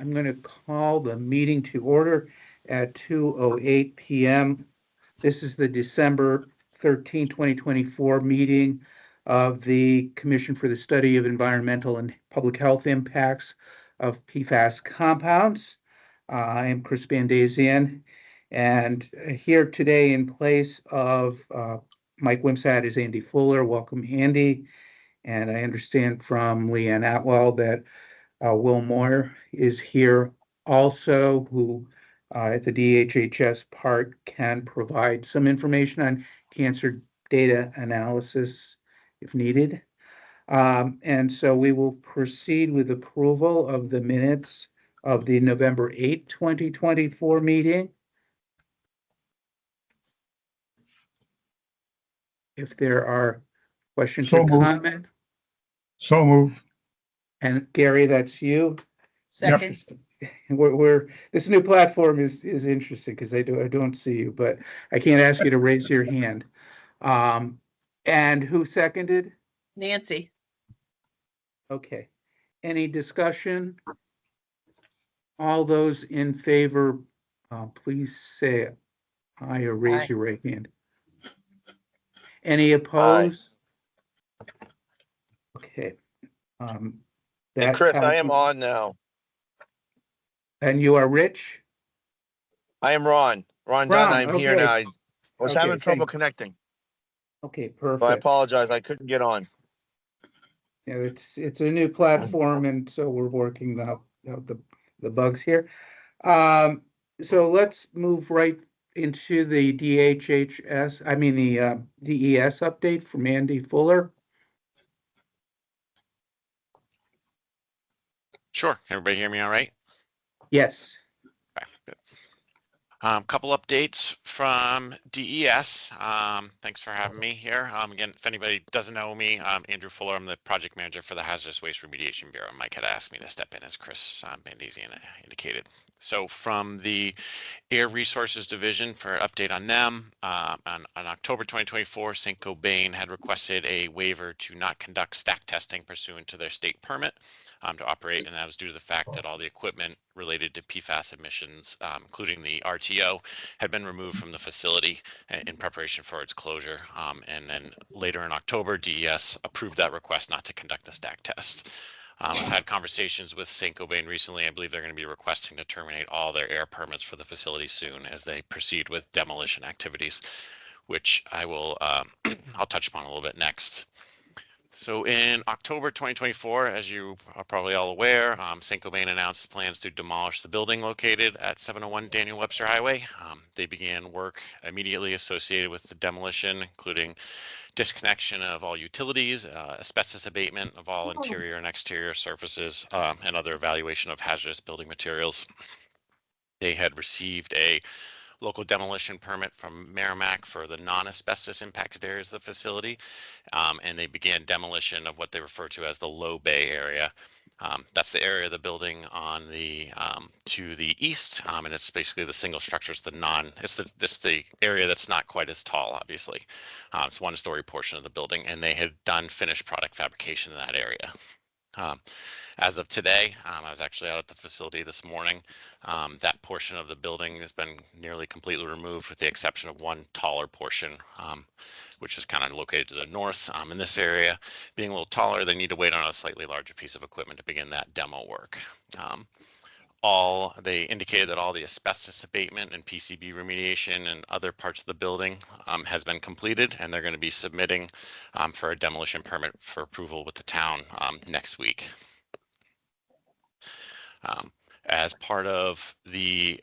I'm going to call the meeting to order at 2:08 p.m. This is the December 13, 2024 meeting of the Commission for the Study of Environmental and Public Health Impacts of PFAS Compounds. I am Chris Bandazian, and here today in place of Mike Wimsatt is Andy Fuller. Welcome, Andy. And I understand from Leanne Atwell that Will Moore is here also, who at the DHHS part can provide some information on cancer data analysis if needed. And so we will proceed with approval of the minutes of the November 8, 2024 meeting. If there are questions or comments. So move. And Gary, that's you. Second. This new platform is interesting because I don't see you, but I can't ask you to raise your hand. And who seconded? Nancy. Okay. Any discussion? All those in favor, please say aye or raise Aye. your right hand. Any opposed? Okay. Hey, Chris, I am on now. And you are Rich? I am Ron. Ron Dunn, I'm here okay. now. I was Okay, having trouble thanks. connecting. Okay, So I perfect. apologize. I couldn't get on. Yeah, it's a new platform, and so we're working out the bugs here. So let's move right into the DHHS, I mean the DES update from Andy Fuller. Sure. Can everybody hear me all right? Yes. Okay, good. Couple updates from DES. Thanks for having me here. Again, if anybody doesn't know me, I'm Andrew Fuller. I'm the project manager for the Hazardous Waste Remediation Bureau. Mike had asked me to step in, as Chris Bandazian indicated. So from the Air Resources Division, for an update on them, on October 2024, St. Gobain had requested a waiver to not conduct stack testing pursuant to their state permit to operate, and that was due to the fact that all the equipment related to PFAS emissions, including the RTO, had been removed from the facility in preparation for its closure. And then later in October, DES approved that request not to conduct the stack test. I've had conversations with St. Gobain recently. I believe they're going to be requesting to terminate all their air permits for the facility soon as they proceed with demolition activities, which I will I'll touch upon a little bit next. So in October 2024, as you are probably all aware, St. Gobain announced plans to demolish the building located at 701 Daniel Webster Highway. They began work immediately associated with the demolition, including disconnection of all utilities, asbestos abatement of all interior and exterior surfaces, and other evaluation of hazardous building materials. They had received a local demolition permit from Merrimack for the non-asbestos impacted areas of the facility, and they began demolition of what they refer to as the low bay area. That's the area of the building on the to the east, and it's basically the single structure. It's the area that's not quite as tall, obviously. It's one-story portion of the building, and they had done finished product fabrication in that area. As of today, I was actually out at the facility this morning. That portion of the building has been nearly completely removed with the exception of one taller portion, which is kind of located to the north. In this area, being a little taller, they need to wait on a slightly larger piece of equipment to begin that demo work. They indicated that all the asbestos abatement and PCB remediation and other parts of the building has been completed, and they're going to be submitting for a demolition permit for approval with the town next week. As part of the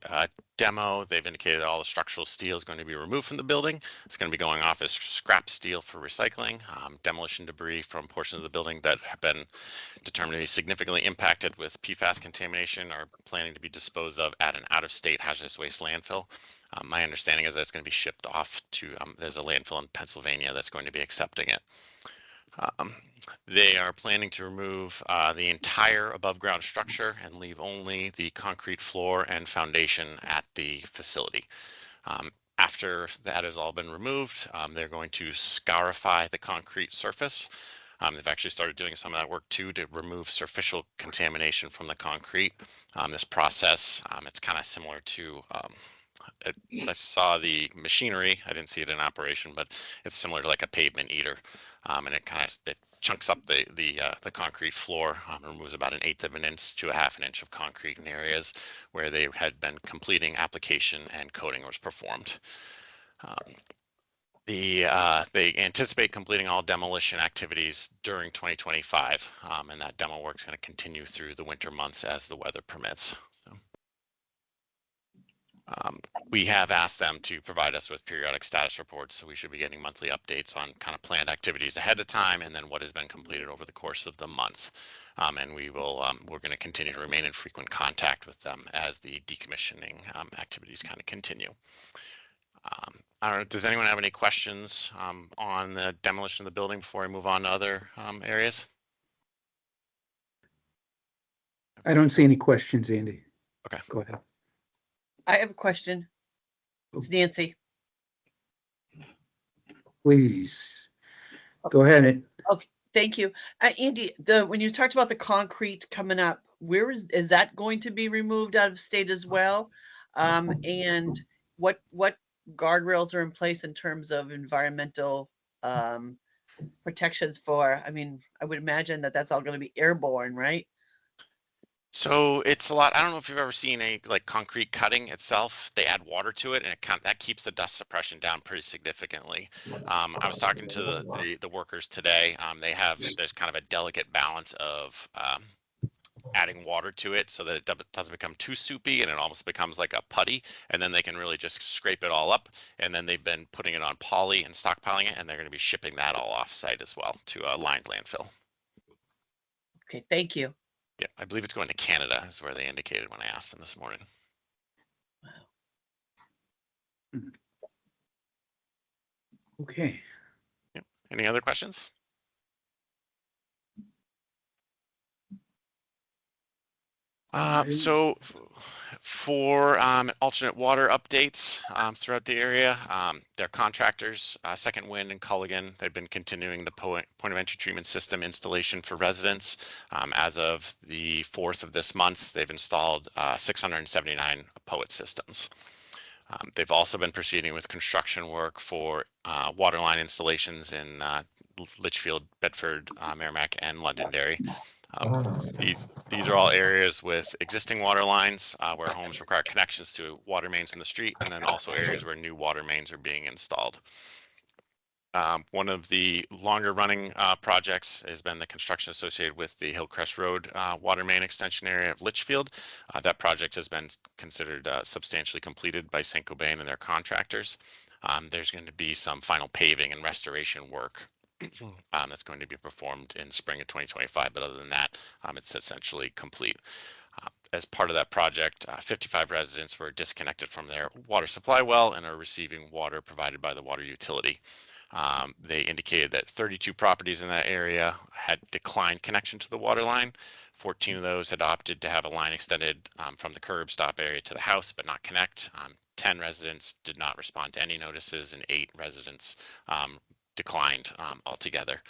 demo, they've indicated all the structural steel is going to be removed from the building. It's going to be going off as scrap steel for recycling. Demolition debris from portions of the building that have been determined to be significantly impacted with PFAS contamination are planning to be disposed of at an out-of-state hazardous waste landfill. My understanding is that it's going to be shipped off to, there's a landfill in Pennsylvania that's going to be accepting it. They are planning to remove the entire above ground structure and leave only the concrete floor and foundation at the facility. After that has all been removed, they're going to scarify the concrete surface. They've actually started doing some of that work too to remove superficial contamination from the concrete. This process, it's kind of similar to, I saw the machinery. I didn't see it in operation, but it's similar to like a pavement eater, and it chunks up the concrete floor, and removes about 1/8 of an inch to 1/2 inch of concrete in areas where they had been completing application and coating was performed. They anticipate completing all demolition activities during 2025, and that demo work is going to continue through the winter months as the weather permits. So, we have asked them to provide us with periodic status reports, so we should be getting monthly updates on kind of planned activities ahead of time, and then what has been completed over the course of the month. And we're going to continue to remain in frequent contact with them as the decommissioning activities kind of continue. I don't know, does anyone have any questions on the demolition of the building before I move on to other areas? I don't see any questions, Andy. Okay. Go ahead. I have a question. It's Nancy. Please. Go ahead. Thank you. Andy, when you talked about the concrete coming up, where is that going to be removed out of state as well? And what guardrails are in place in terms of environmental protections for, I mean, I would imagine that that's all going to be airborne, right? So it's a lot. I don't know if you've ever seen a like concrete cutting itself. They add water to it, and that keeps the dust suppression down pretty significantly. I was talking to the workers today. There's kind of a delicate balance of adding water to it so that it doesn't become too soupy and it almost becomes like a putty, and then they can really just scrape it all up. And then they've been putting it on poly and stockpiling it, and they're going to be shipping that all off site as well to a lined landfill. Okay, thank you. Yeah, I believe it's going to Canada is where they indicated when I asked them this morning. Okay. Yeah. Any other questions? So for alternate water updates throughout the area, their contractors, Second Wind and Culligan, they've been continuing the point of entry treatment system installation for residents. As of the 4th of this month, they've installed 679 POET systems. They've also been proceeding with construction work for water line installations in Litchfield, Bedford, Merrimack, and Londonderry. These are all areas with existing water lines where homes require connections to water mains in the street, and then also areas where new water mains are being installed. One of the longer running projects has been the construction associated with the Hillcrest Road water main extension area of Litchfield. That project has been considered substantially completed by Saint-Gobain and their contractors. There's going to be some final paving and restoration work that's going to be performed in spring of 2025. But other than that, it's essentially complete. As part of that project, 55 residents were disconnected from their water supply well and are receiving water provided by the water utility. They indicated that 32 properties in that area had declined connection to the water line. 14 of those had opted to have a line extended from the curb stop area to the house, but not connect. 10 residents did not respond to any notices, and 8 residents declined altogether.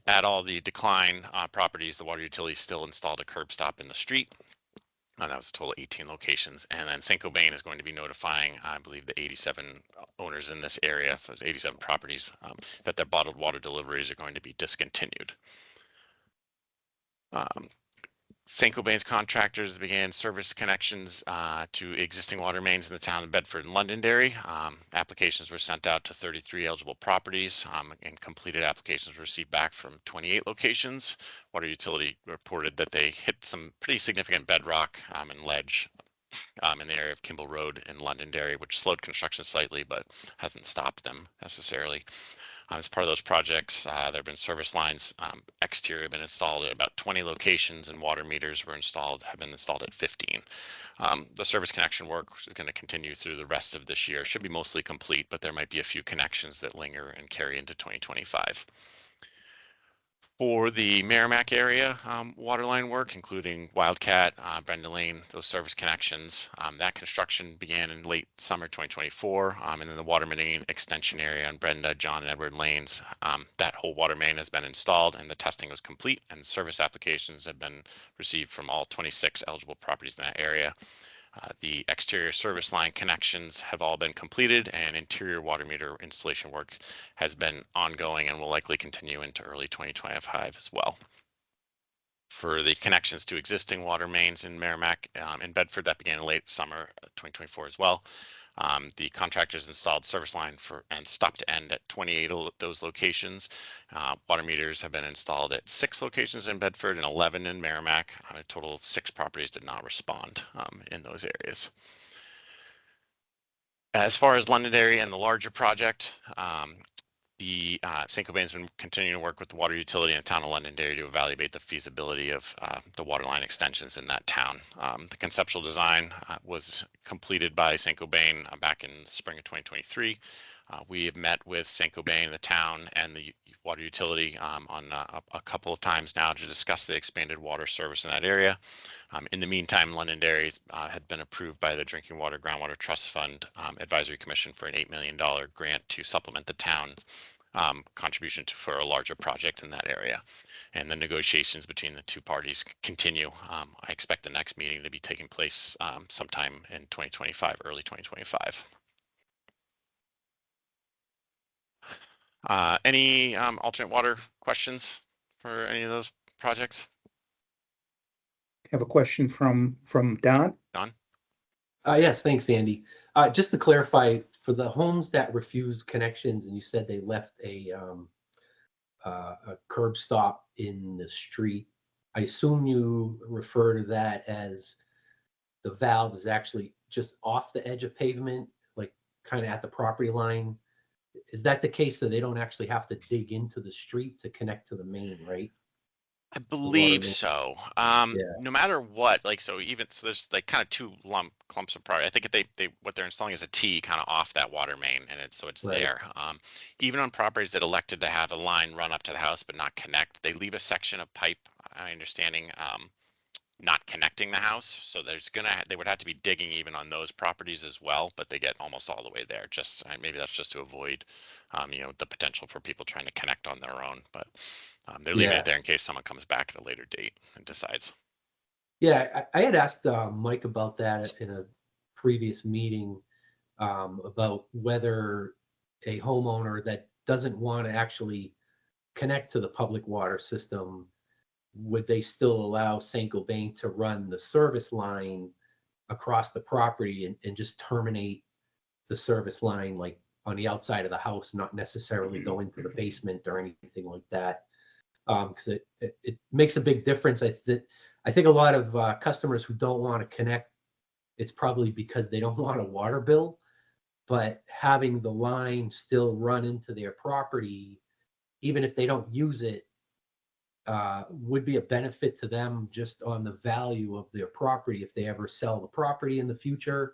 At all the decline properties, the water utility still installed a curb stop in the street. That was a total of 18 locations. And then Saint-Gobain is going to be notifying, I believe, the 87 owners in this area, so there's 87 properties, that their bottled water deliveries are going to be discontinued. Saint-Gobain's contractors began service connections to existing water mains in the town of Bedford and Londonderry. Applications were sent out to 33 eligible properties, and completed applications were received back from 28 locations. Water utility reported that they hit some pretty significant bedrock and ledge in the area of Kimball Road in Londonderry, which slowed construction slightly, but hasn't stopped them necessarily. As part of those projects, there have been service lines exterior have been installed at about 20 locations, and water meters have been installed at 15. The service connection work is going to continue through the rest of this year. Should be mostly complete, but there might be a few connections that linger and carry into 2025. For the Merrimack area water line work, including Wildcat, Brenda Lane, those service connections, that construction began in late summer 2024. And then the water main extension area on Brenda, John, and Edward Lanes, that whole water main has been installed and the testing was complete, and service applications have been received from all 26 eligible properties in that area. The exterior service line connections have all been completed, and interior water meter installation work has been ongoing and will likely continue into early 2025 as well. For the connections to existing water mains in Merrimack and Bedford, that began in late summer 2024 as well. The contractors installed service line and stop to end at 28 of those locations. Water meters have been installed at 6 locations in Bedford and 11 in Merrimack. A total of 6 properties did not respond in those areas. As far as Londonderry and the larger project, the St. Cobain's been continuing to work with the water utility in the town of Londonderry to evaluate the feasibility of the water line extensions in that town. The conceptual design was completed by St. Cobain back in the spring of 2023. We have met with St. Cobain, the town, and the water utility on a couple of times now to discuss the expanded water service in that area. In the meantime, Londonderry had been approved by the Drinking Water Groundwater Trust Fund Advisory Commission for an $8 million grant to supplement the town contribution for a larger project in that area. And the negotiations between the two parties continue. I expect the next meeting to be taking place sometime in 2025, early 2025. Any alternate water questions for any of those projects? Have a question from Don. Don? Yes, thanks, Andy. Just to clarify, for the homes that refuse connections, and you said they left a curb stop in the street, I assume you refer to that as the valve is actually just off the edge of pavement, like kind of at the property line. Is that the case, that they don't actually have to dig into the street to connect to the main, right? I believe main. so. Yeah. No matter what, like, so there's like kind of two clumps of property. I think they what they're installing is a T kind of off that water main, and it's Right. there. Even on properties that elected to have a line run up to the house but not connect, they leave a section of pipe, my understanding, not connecting the house. So they would have to be digging even on those properties as well, but they get almost all the way there. Just maybe that's just to avoid, the potential for people trying to connect on their own. But they're leaving it there in case someone comes back at a later date and decides. Yeah, I had asked Mike about that in a previous meeting, about whether a homeowner that doesn't want to actually connect to the public water system, would they still allow St. Cobain to run the service line across the property and just terminate the service line like on the outside of the house, not necessarily go into the basement or anything like that? Because it makes a big difference. I think a lot of customers who don't want to connect, it's probably because they don't want a water bill, but having the line still run into their property, even if they don't use it, would be a benefit to them just on the value of their property. If they ever sell the property in the future,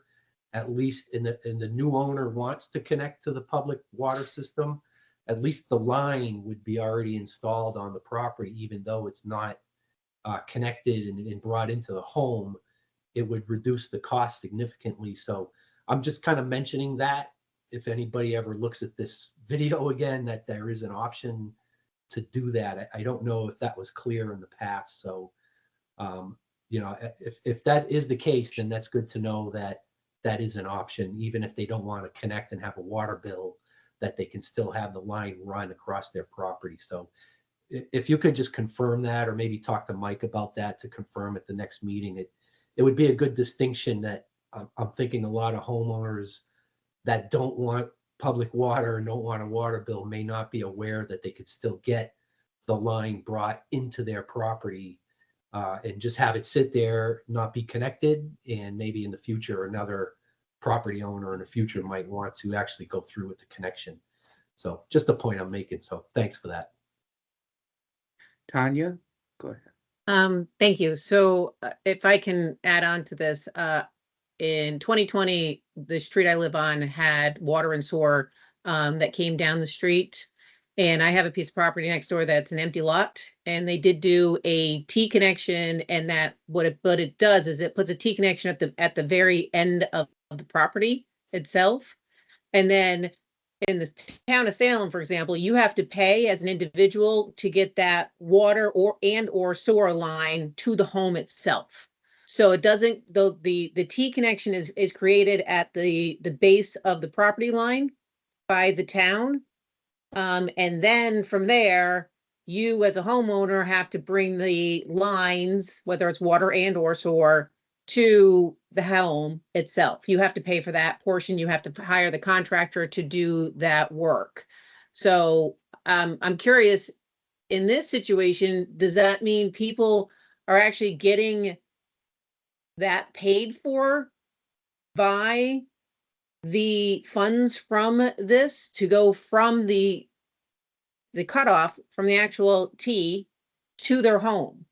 at least in the new owner wants to connect to the public water system, at least the line would be already installed on the property, even though it's not connected and brought into the home. It would reduce the cost significantly. So I'm just kind of mentioning that if anybody ever looks at this video again, that there is an option to do that. I don't know if that was clear in the past. So, if that is the case, then that's good to know that that is an option, even if they don't want to connect and have a water bill, that they can still have the line run across their property. So if you could just confirm that, or maybe talk to Mike about that to confirm at the next meeting, it would be a good distinction. That I'm thinking a lot of homeowners that don't want public water and don't want a water bill may not be aware that they could still get the line brought into their property, and just have it sit there, not be connected. And maybe in the future, another property owner in the future might want to actually go through with the connection. So just a point I'm making. So thanks for that. Tanya, go ahead. Thank you. So if I can add on to this, in 2020, the street I live on had water and sewer that came down the street. And I have a piece of property next door that's an empty lot, and they did do a T connection, and that what it does is it puts a T connection at the very end of the property itself. And then in the town of Salem, for example, you have to pay as an individual to get that water or sewer line to the home itself. So it doesn't, the T connection is created at the base of the property line by the town. And then from there, you as a homeowner have to bring the lines, whether it's water and or sewer, to the home itself. You have to pay for that portion. You have to hire the contractor to do that work. So I'm curious, in this situation, does that mean people are actually getting that paid for by the funds from this to go from the cutoff from the actual T to their home?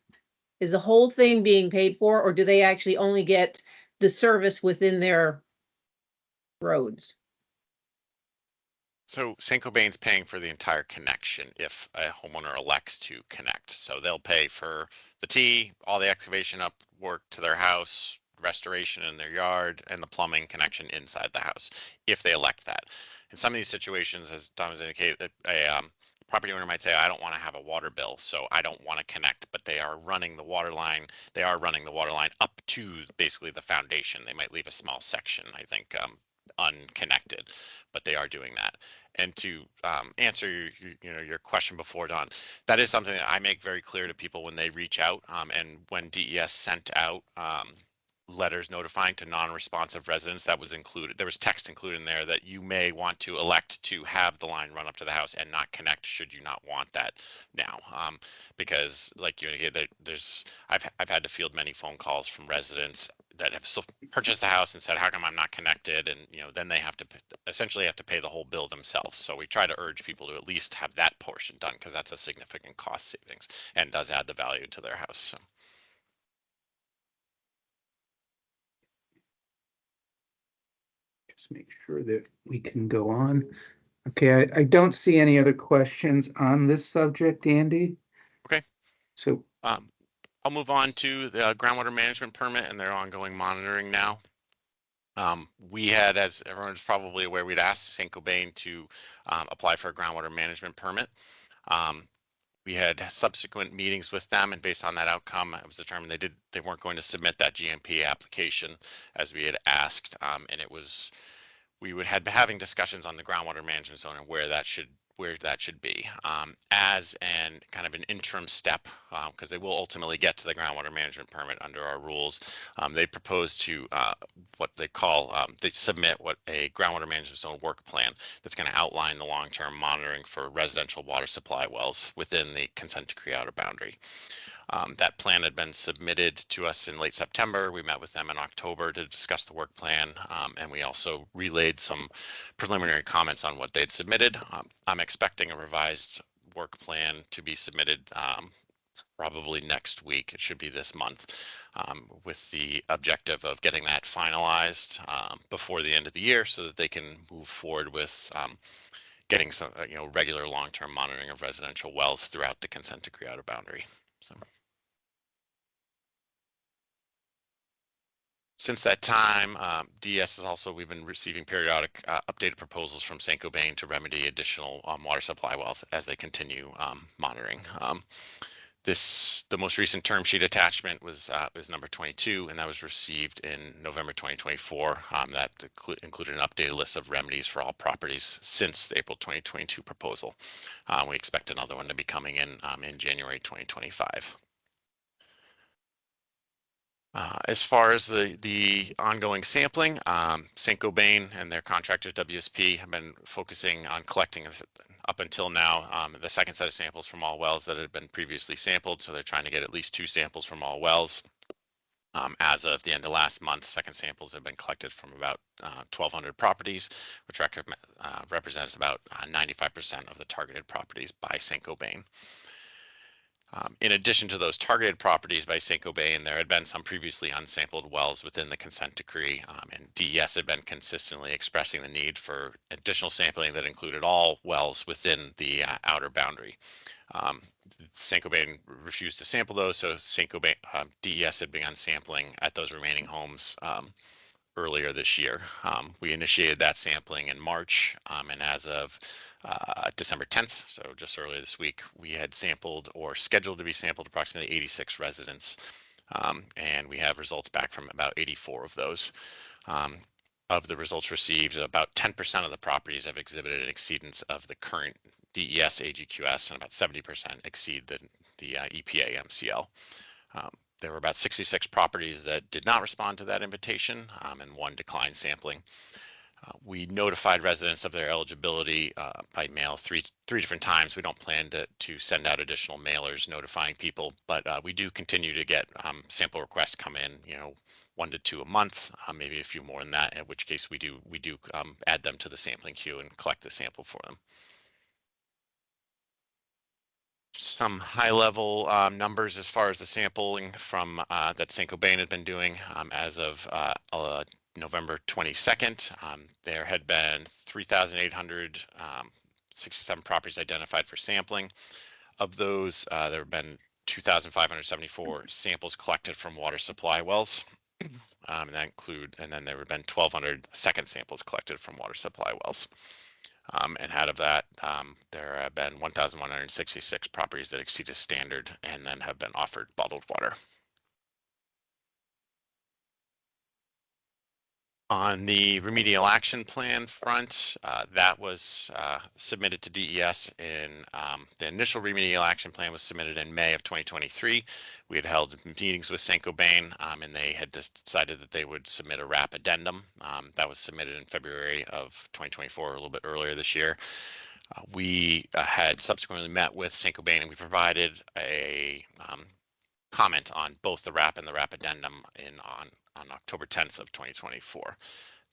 Is the whole thing being paid for, or do they actually only get the service within their roads? So Saint-Gobain's paying for the entire connection if a homeowner elects to connect. So they'll pay for the T, all the excavation up work to their house, restoration in their yard, and the plumbing connection inside the house, if they elect that. In some of these situations, as Tom has indicated, that a property owner might say, I don't want to have a water bill, so I don't want to connect, but they are running the water line. They are running the water line up to basically the foundation. They might leave a small section, I think, unconnected, but they are doing that. And to answer your question before, Don, that is something that I make very clear to people when they reach out. And when DES sent out letters notifying to non-responsive residents, that was included. There was text included in there that you may want to elect to have the line run up to the house and not connect should you not want that now. Because like I've had to field many phone calls from residents that have purchased the house and said, how come I'm not connected? And then they have to essentially have to pay the whole bill themselves. So we try to urge people to at least have that portion done, because that's a significant cost savings and does add the value to their house. So. Just make sure that we can go on. Okay, I don't see any other questions on this subject, Andy. Okay. So I'll move on to the groundwater management permit and their ongoing monitoring now. We had, as everyone's probably aware, we'd asked Saint-Gobain to apply for a groundwater management permit. We had subsequent meetings with them, and based on that outcome, it was determined they weren't going to submit that GMP application as we had asked, and we would had been having discussions on the groundwater management zone and where that should be as an kind of an interim step, because they will ultimately get to the groundwater management permit under our rules. They propose to what they call they submit what a groundwater management zone work plan that's going to outline the long-term monitoring for residential water supply wells within the consent decree outer boundary. That plan had been submitted to us in late September. We met with them in October to discuss the work plan, and we also relayed some preliminary comments on what they'd submitted. I'm expecting a revised work plan to be submitted probably next week. It should be this month, with the objective of getting that finalized before the end of the year so that they can move forward with getting some regular long-term monitoring of residential wells throughout the consent decree outer boundary. So. Since that time, DES has also, we've been receiving periodic updated proposals from Saint-Gobain to remedy additional water supply wells as they continue monitoring. The most recent term sheet attachment was number 22, and that was received in November 2024. That included an updated list of remedies for all properties since the April 2022 proposal. We expect another one to be coming in January 2025. As far as the ongoing sampling, Saint-Gobain and their contractor WSP have been focusing on collecting up until now the second set of samples from all wells that had been previously sampled. So they're trying to get at least 2 samples from all wells. As of the end of last month, second samples have been collected from about 1,200 properties, which represents about 95% of the targeted properties by Saint-Gobain. In addition to those targeted properties by St. Gobain, there had been some previously unsampled wells within the consent decree, and DES had been consistently expressing the need for additional sampling that included all wells within the outer boundary. St. Gobain refused to sample those, so St. Gobain DES had begun sampling at those remaining homes earlier this year. We initiated that sampling in March, and as of December 10th, so just earlier this week, we had sampled or scheduled to be sampled approximately 86 residents, and we have results back from about 84 of those. Of the results received, about 10% of the properties have exhibited an exceedance of the current DES AGQS, and about 70% exceed the EPA MCL. There were about 66 properties that did not respond to that invitation, and one declined sampling. We notified residents of their eligibility by mail three different times. We don't plan to send out additional mailers notifying people, but we do continue to get sample requests come in, 1 to 2 a month, maybe a few more than that, in which case we do add them to the sampling queue and collect the sample for them. Some high-level numbers as far as the sampling from that St. Gobain had been doing as of November 22nd. There had been 3,867 properties identified for sampling. Of those, there have been 2,574 samples collected from water supply wells. And then there have been 1,200 second samples collected from water supply wells. And out of that, there have been 1,166 properties that exceeded standard and then have been offered bottled water. On the remedial action plan front, that was submitted to DES in the initial remedial action plan was submitted in May of 2023. We had held meetings with St. Gobain, and they had decided that they would submit a RAP addendum. That was submitted in February of 2024, a little bit earlier this year. We had subsequently met with St. Gobain, and we provided a comment on both the RAP and the RAP addendum on October 10th of 2024.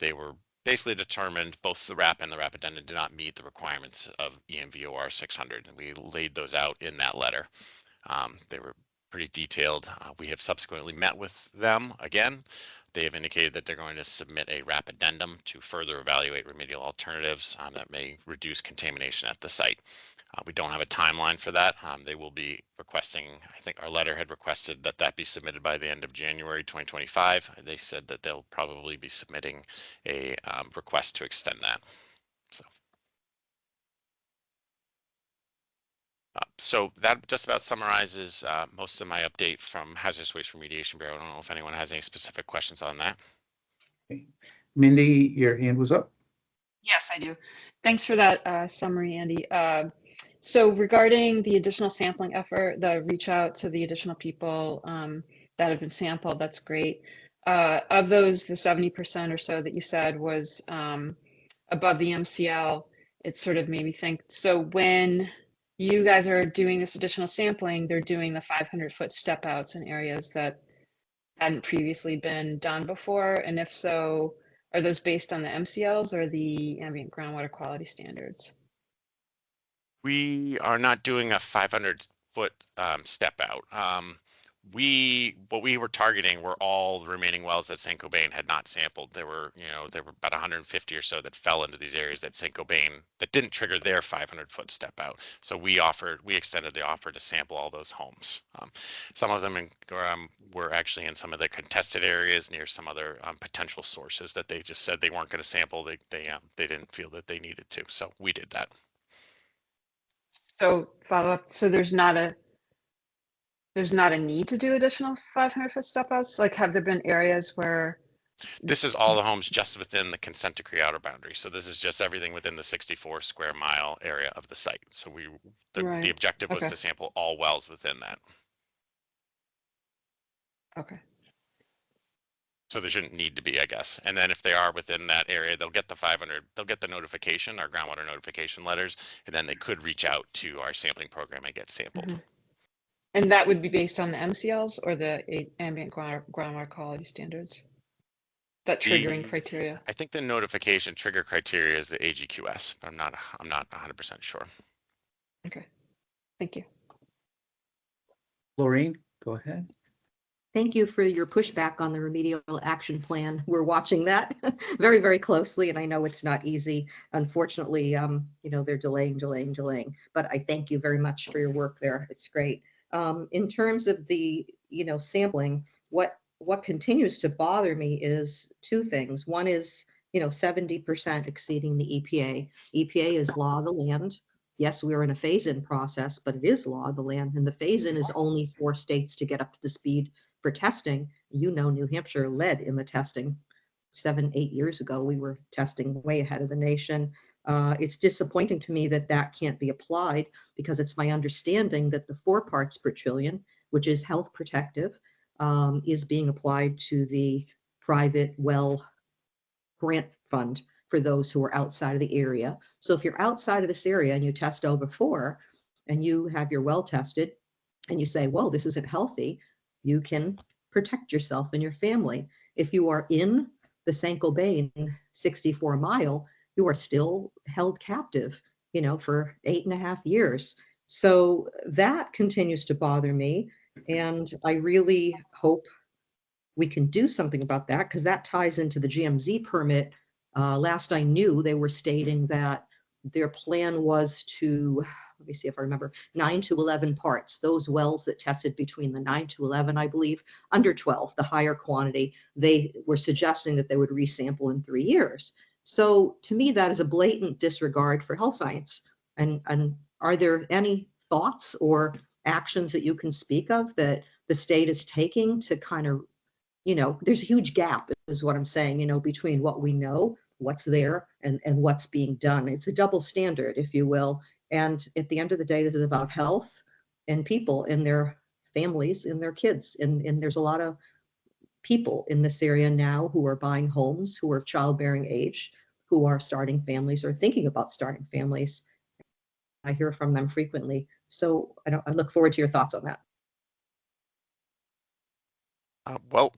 They were basically determined both the RAP and the RAP addendum did not meet the requirements of EMVOR 600, and we laid those out in that letter. They were pretty detailed. We have subsequently met with them again. They have indicated that they're going to submit a RAP addendum to further evaluate remedial alternatives that may reduce contamination at the site. We don't have a timeline for that. They will be requesting, I think our letter had requested that be submitted by the end of January 2025. They said that they'll probably be submitting a request to extend that. So that just about summarizes most of my update from Hazardous Waste Remediation Bureau. I don't know if anyone has any specific questions on that. Okay. Mindy, your hand was up. Yes, I do. Thanks for that summary, Andy. So regarding the additional sampling effort, the reach out to the additional people that have been sampled, that's great. Of those, the 70% or so that you said was above the MCL, it sort of made me think, so when you guys are doing this additional sampling, they're doing the 500-foot step outs in areas that hadn't previously been done before? And if so, are those based on the MCLs or the ambient groundwater quality standards? We are not doing a 500-foot step out. What we were targeting were all the remaining wells that St. Gobain had not sampled. There were about 150 or so that fell into these areas that St. Gobain that didn't trigger their 500-foot step out. So we extended the offer to sample all those homes. Some of them were actually in some of the contested areas near some other potential sources that they just said they weren't going to sample. They didn't feel that they needed to. So we did that. So follow up. So there's not a need to do additional 500-foot step outs? Like, have there been areas where? This is all the homes just within the consent decree outer boundary. So this is just everything within the 64 square mile area of the site. So the objective was to sample all wells within that. Okay. So there shouldn't need to be, I guess. And then if they are within that area, they'll get the 500, they'll get the notification, our groundwater notification letters, and then they could reach out to our sampling program and get sampled. Mm-hmm. And that would be based on the MCLs or the ambient groundwater quality standards? That triggering criteria? I think the notification trigger criteria is the AGQS, but I'm not 100% sure. Okay, thank you. Laureen, go ahead. Thank you for your pushback on the remedial action plan. We're watching that very, very closely, and I know it's not easy. Unfortunately, they're delaying. But I thank you very much for your work there. It's great. In terms of the, sampling, what continues to bother me is two things. One is, 70% exceeding the EPA. EPA is law of the land. Yes, we're in a phase-in process, but it is law of the land, and the phase-in is only 4 states to get up to the speed for testing. New Hampshire led in the testing 7-8 years ago. We were testing way ahead of the nation. It's disappointing to me that that can't be applied, because it's my understanding that the 4 parts per trillion, which is health protective, is being applied to the private well grant fund for those who are outside of the area. So if you're outside of this area and you test over 4 and you have your well tested and you say, well, this isn't healthy, you can protect yourself and your family. If you are in the St. Gobain 64 mile, you are still held captive, for 8.5 years. So that continues to bother me. And I really hope we can do something about that, because that ties into the GMZ permit. Last I knew, they were stating that their plan was to, let me see if I remember, 9 to 11 parts. Those wells that tested between the 9 to 11, I believe, under 12, the higher quantity, they were suggesting that they would resample in 3 years. So to me, that is a blatant disregard for health science. And are there any thoughts or actions that you can speak of that the state is taking to kind of, there's a huge gap, is what I'm saying, between what we know, what's there, and what's being done. It's a double standard, if you will. And at the end of the day, this is about health and people and their families and their kids. And there's a lot of people in this area now who are buying homes, who are of childbearing age, who are starting families or thinking about starting families. I hear from them frequently. So I look forward to your thoughts on that. Well,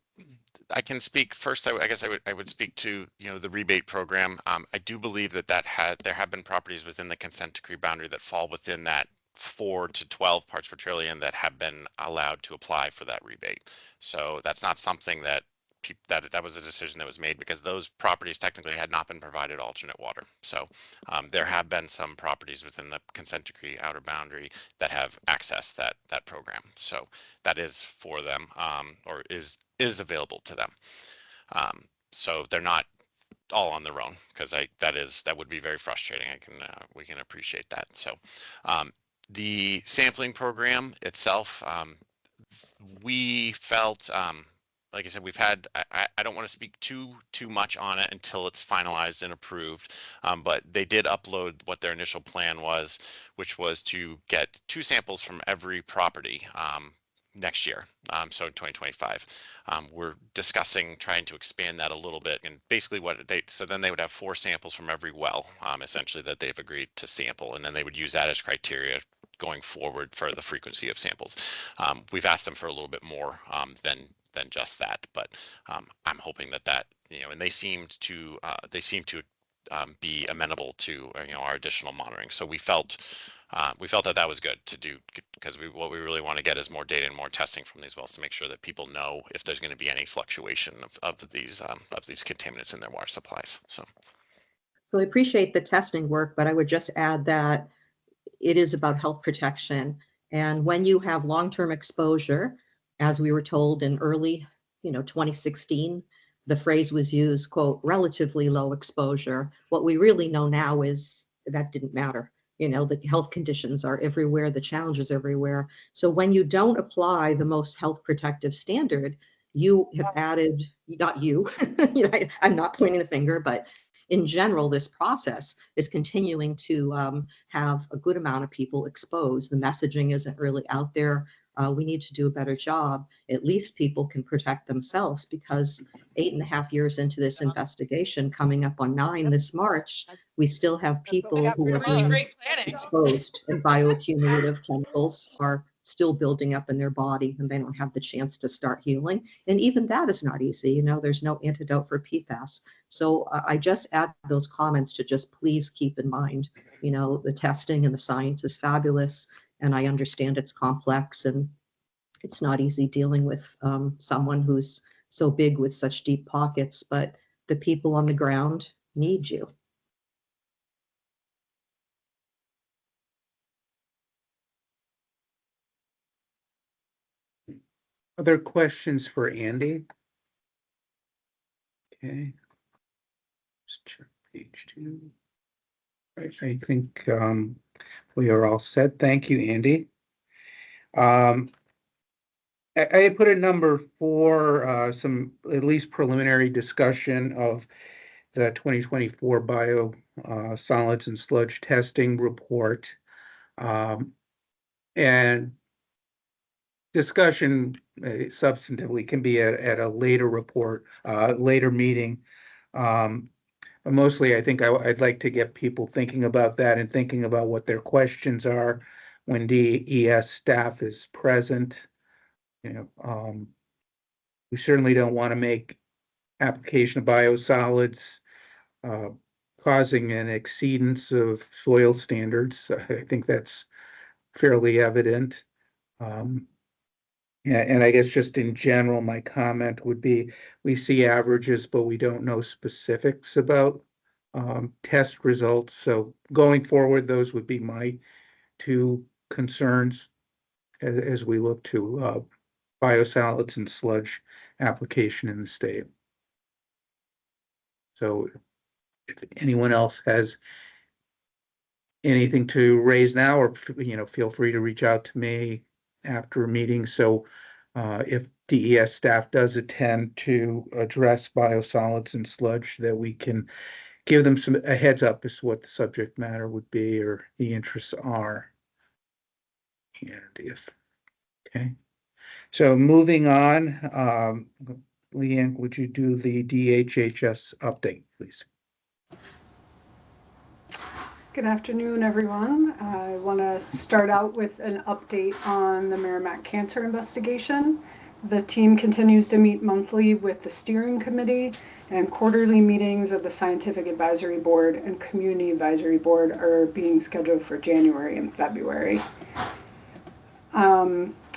I can speak first. I guess I would speak to the rebate program. I do believe that there have been properties within the consent decree boundary that fall within that 4 to 12 parts per trillion that have been allowed to apply for that rebate. So that's not something that that was a decision that was made because those properties technically had not been provided alternate water. So there have been some properties within the consent decree outer boundary that have accessed that program. So that is for them, or is available to them. So they're not all on their own, because that would be very frustrating. We can appreciate that. So the sampling program itself, we felt, like I said, we've had, I don't want to speak too much on it until it's finalized and approved, but they did upload what their initial plan was, which was to get 2 samples from every property next year, so in 2025. We're discussing trying to expand that a little bit, and basically so then they would have 4 samples from every well, essentially, that they've agreed to sample, and then they would use that as criteria going forward for the frequency of samples. We've asked them for a little bit more than just that, but I'm hoping that and they seemed to be amenable to our additional monitoring. So we felt that was good to do, because what we really want to get is more data and more testing from these wells to make sure that people know if there's going to be any fluctuation of these contaminants in their water supplies. So I appreciate the testing work, but I would just add that it is about health protection. And when you have long-term exposure, as we were told in early, 2016, the phrase was used, quote, relatively low exposure. What we really know now is that didn't matter. The health conditions are everywhere, the challenges everywhere. So when you don't apply the most health protective standard, you have added, not you, I'm not pointing the finger, but in general, this process is continuing to have a good amount of people exposed. The messaging isn't really out there. We need to do a better job. At least people can protect themselves, because 8.5 years into this investigation, coming up on 9 this March, we still have people who are being exposed, and bioaccumulative chemicals are still building up in their body, and they don't have the chance to start healing. And even that is not easy. There's no antidote for PFAS. So I just add those comments to just please keep in mind, the testing and the science is fabulous, and I understand it's complex, and it's not easy dealing with someone who's so big with such deep pockets, but the people on the ground need you. Other questions for Andy? Okay. Just check page 2. Right, I think we are all set. Thank you, Andy. I had put a number for some at least preliminary discussion of the 2024 bio solids and sludge testing report. And discussion substantively can be at a later report, later meeting. But mostly, I think I'd like to get people thinking about that and thinking about what their questions are when DES staff is present. We certainly don't want to make application of biosolids causing an exceedance of soil standards. I think that's fairly evident. Yeah, and I guess just in general, my comment would be, we see averages, but we don't know specifics about test results. So going forward, those would be my 2 concerns as we look to biosolids and sludge application in the state. So if anyone else has anything to raise now, or feel free to reach out to me after a meeting. So if DES staff does attend to address biosolids and sludge, that we can give them a heads up as to what the subject matter would be or the interests are. And okay. So moving on, Leanne, would you do the DHHS update, please? Good afternoon, everyone. I want to start out with an update on the Merrimack cancer investigation. The team continues to meet monthly with the steering committee, and quarterly meetings of the scientific advisory board and community advisory board are being scheduled for January and February.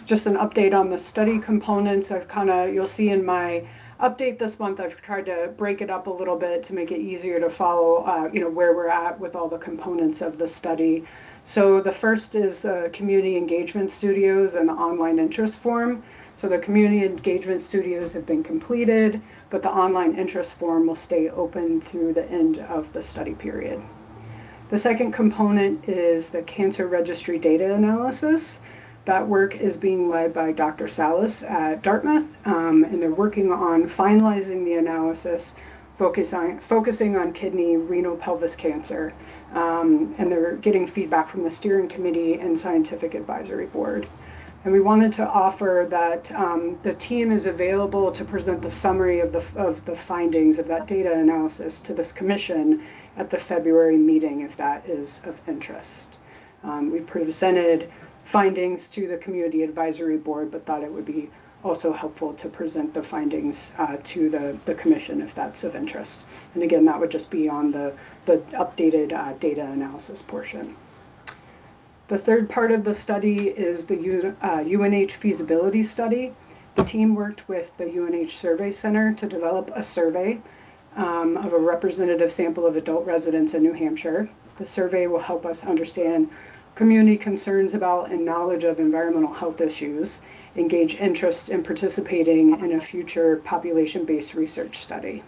Just an update on the study components. You'll see in my update this month, I've tried to break it up a little bit to make it easier to follow, where we're at with all the components of the study. So the first is community engagement studios and the online interest form. So the community engagement studios have been completed, but the online interest form will stay open through the end of the study period. The second component is the cancer registry data analysis. That work is being led by Dr. Salas at Dartmouth, and they're working on finalizing the analysis, focusing on kidney, renal, pelvis cancer, and they're getting feedback from the steering committee and scientific advisory board. And we wanted to offer that the team is available to present the summary of the findings of that data analysis to this commission at the February meeting, if that is of interest. We presented findings to the community advisory board, but thought it would be also helpful to present the findings to the commission if that's of interest. And again, that would just be on the updated data analysis portion. The third part of the study is the UNH feasibility study. The team worked with the UNH Survey Center to develop a survey of a representative sample of adult residents in New Hampshire. The survey will help us understand community concerns about and knowledge of environmental health issues, engage interest in participating in a future population-based research study.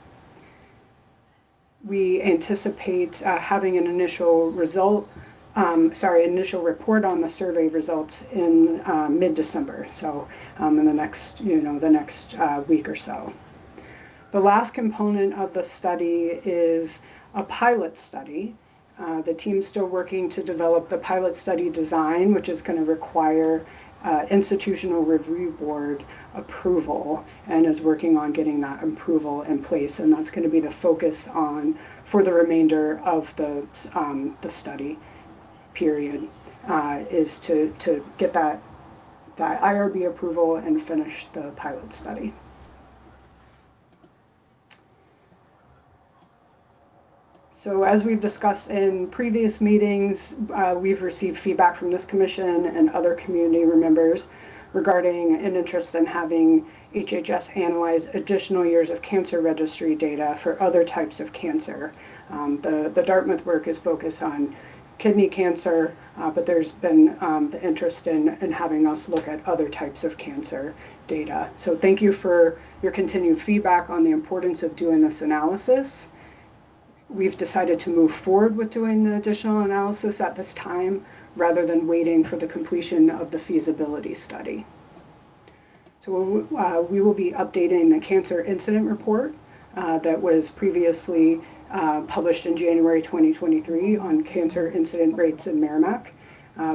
We anticipate having an initial report on the survey results in mid-December, so in the next week or so. The last component of the study is a pilot study. The team's still working to develop the pilot study design, which is going to require institutional review board approval, and is working on getting that approval in place. And that's going to be the focus for the remainder of the study period, is to get that IRB approval and finish the pilot study. So as we've discussed in previous meetings, we've received feedback from this commission and other community members regarding an interest in having HHS analyze additional years of cancer registry data for other types of cancer. The Dartmouth work is focused on kidney cancer, but there's been the interest in having us look at other types of cancer data. So thank you for your continued feedback on the importance of doing this analysis. We've decided to move forward with doing the additional analysis at this time rather than waiting for the completion of the feasibility study. So we will be updating the cancer incident report that was previously published in January 2023 on cancer incident rates in Merrimack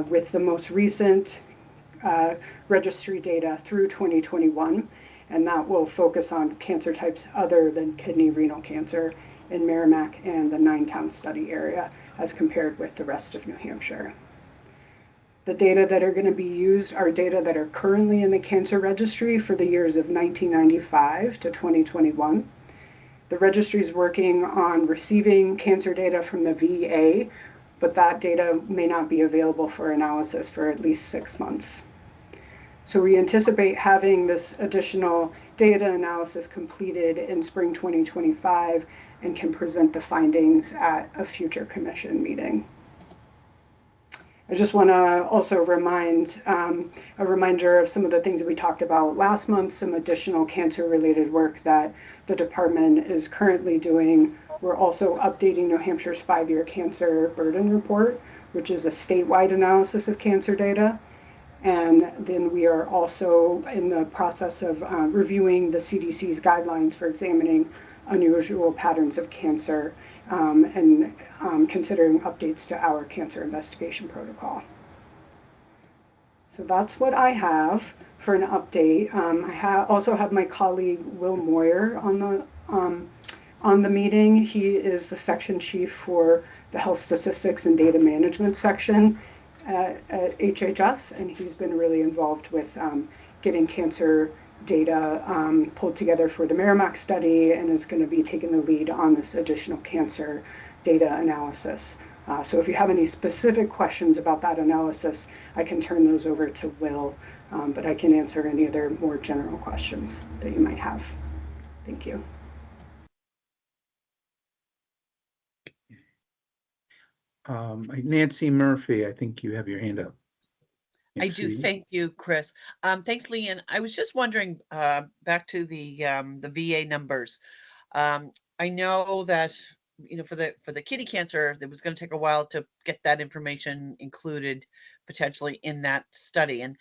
with the most recent registry data through 2021, and that will focus on cancer types other than kidney renal cancer in Merrimack and the 9-town study area as compared with the rest of New Hampshire. The data that are going to be used are data that are currently in the cancer registry for the years of 1995 to 2021. The registry is working on receiving cancer data from the VA, but that data may not be available for analysis for at least 6 months. So we anticipate having this additional data analysis completed in spring 2025 and can present the findings at a future commission meeting. I just want to also remind a reminder of some of the things that we talked about last month, some additional cancer-related work that the department is currently doing. We're also updating New Hampshire's 5-year cancer burden report, which is a statewide analysis of cancer data. And then we are also in the process of reviewing the CDC's guidelines for examining unusual patterns of cancer and considering updates to our cancer investigation protocol. So that's what I have for an update. I also have my colleague Will Moyer on the meeting. He is the section chief for the health statistics and data management section at HHS, and he's been really involved with getting cancer data pulled together for the Merrimack study and is going to be taking the lead on this additional cancer data analysis. So if you have any specific questions about that analysis, I can turn those over to Will, but I can answer any other more general questions that you might have. Thank you. Nancy Murphy, I think you have your hand up. I do. Thank you, Chris. Thanks, Leanne. I was just wondering, back to the VA numbers. I know that, you know, for the kidney cancer, it was going to take a while to get that information included potentially in that study. And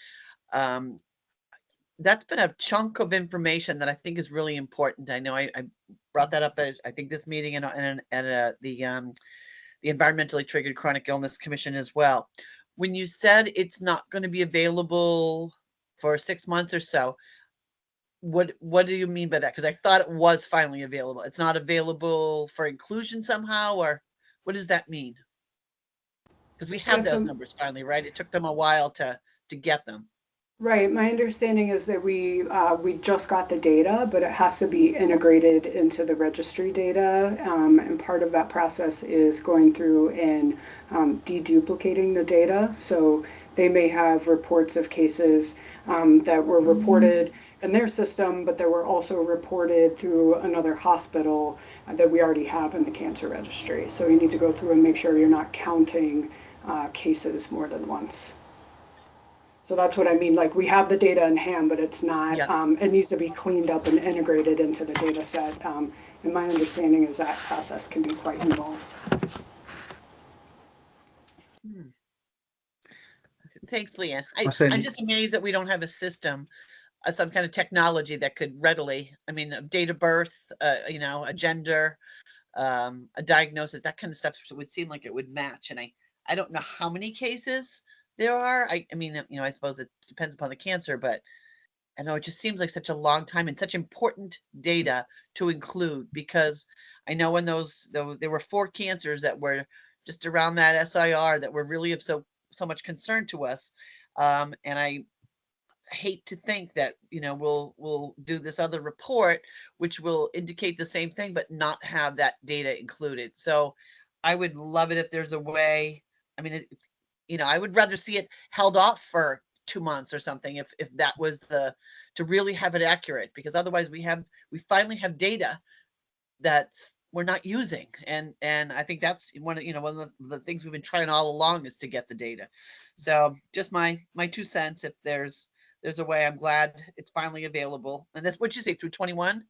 that's been a chunk of information that I think is really important. I know I brought that up at, I think, this meeting and at the Environmentally Triggered Chronic Illness Commission as well. When you said it's not going to be available for 6 months or so, what do you mean by that? Because I thought it was finally available. It's not available for inclusion somehow, or what does that mean? Because we have those numbers finally, right? It took them a while to get them. Right. My understanding is that we just got the data, but it has to be integrated into the registry data. And part of that process is going through and deduplicating the data. So they may have reports of cases that were reported in their system, but that were also reported through another hospital that we already have in the cancer registry. So you need to go through and make sure you're not counting cases more than once. So that's what I mean. Like, we have the data in hand, but it's not, it needs to be cleaned up and integrated into the data set. And my understanding is that process can be quite involved. Thanks, Leanne. I'm just amazed that we don't have a system, some kind of technology that could readily, I mean, a date of birth, you know, a gender, a diagnosis, that kind of stuff would seem like it would match. And I don't know how many cases there are. I mean, you know, I suppose it depends upon the cancer, but I know it just seems like such a long time and such important data to include, because I know when there were 4 cancers that were just around that SIR that were really of so much concern to us. And I hate to think that, you know, we'll do this other report, which will indicate the same thing, but not have that data included. So I would love it if there's a way. I mean, you know, I would rather see it held off for 2 months or something, if that was to really have it accurate, because otherwise we finally have data that's we're not using. And I think that's one of the things we've been trying all along is to get the data. So just my 2 cents. If there's a way, I'm glad it's finally available. And that's what you say, through 21